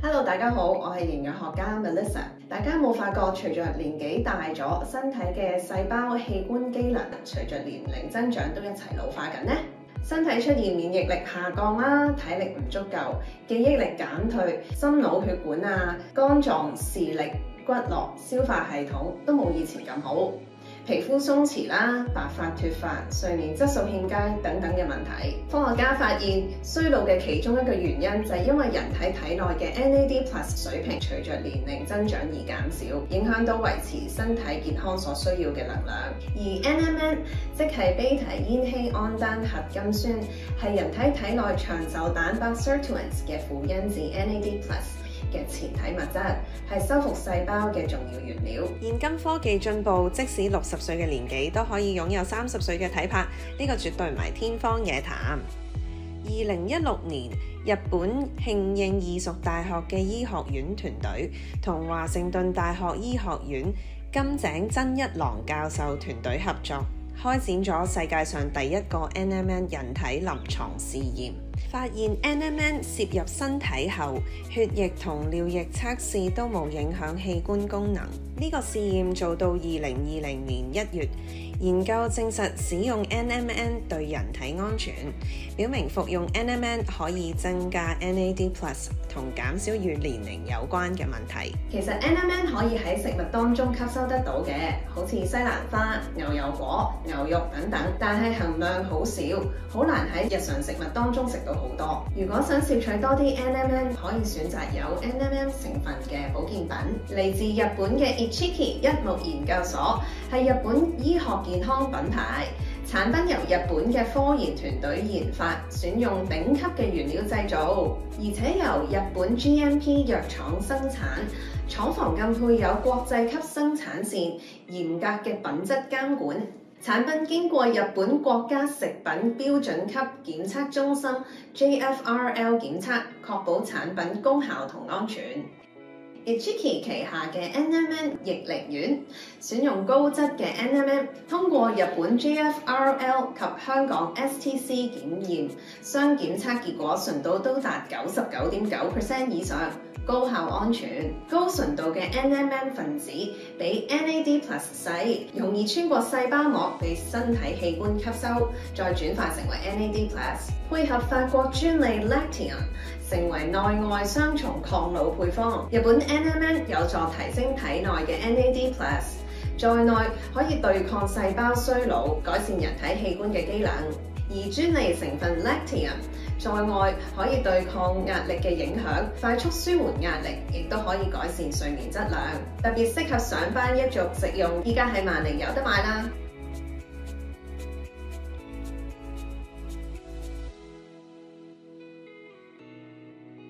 Hello， 大家好，我係營養學家 Melissa。大家有冇發覺，隨着年紀大咗，身體嘅細胞器官機能隨着年齡增長都一齊老化緊呢？身體出現免疫力下降啦，體力唔足夠，記憶力減退，心腦血管啊、肝臟、視力、骨骼、消化系統都冇以前咁好。皮膚鬆弛啦、白髮脫髮、睡眠質素欠佳等等嘅問題。科學家發現，衰老嘅其中一個原因就係因為人體內嘅 NAD+ 水平隨着年齡增長而減少，影響到維持身體健康所需要嘅能量。而 NMN 即係 β 煙酰胺單核苷酸，係人體內長壽蛋白 sirtuins 嘅輔因子 NAD+嘅前體物質，係修復細胞嘅重要原料。現今科技進步，即使60歲嘅年紀都可以擁有30歲嘅體魄，呢個絕對唔係天方夜譚。2016年，日本慶應義塾大學嘅醫學院團隊同華盛頓大學醫學院金井真一郎教授團隊合作，開展咗世界上第一個 NMN 人體臨床試驗。發現 NMN 攝入身體後，血液同尿液測試都冇影響器官功能。呢個試驗做到2020年1月，研究證實使用 NMN 對人體安全，表明服用 NMN 可以增加 NAD+ 同減少與年齡有關嘅問題。其實 NMN 可以喺食物當中吸收得到嘅，好似西蘭花、牛油果、牛肉等等，但係含量好少，好難喺日常食物當中食到好多。如果想攝取多啲 NMN， 可以選擇有 NMN 成分嘅保健品。嚟自日本嘅 Ichiki 一木研究所係日本醫學健康品牌，產品由日本嘅科研團隊研發，選用頂級嘅原料製造，而且由日本 GMP 藥廠生產，廠房更配有國際級生產線，嚴格嘅品質監管。產品經過日本國家食品標準級檢測中心 JFRL 檢測，確保產品功效同安全。Ichiki 旗下嘅 NMN 逆齡丸選用高質嘅 NMN， 通過日本 JFRL 及香港 STC 檢驗，雙檢測結果純度都達 99.9% 以上，高效安全。高純度嘅 NMN 分子比 NAD+ 細，容易穿過細胞膜被身體器官吸收，再轉化成為 NAD+。配合法國專利 Lactium， 成為內外雙重抗老配方。日本 NMN 有助提升體內嘅 NAD+， 在內可以對抗細胞衰老，改善人體器官嘅機能。而專利成分 Lactium 在外可以對抗壓力嘅影響，快速舒緩壓力，亦都可以改善睡眠質量，特別適合上班一族食用。依家喺萬寧有得買啦。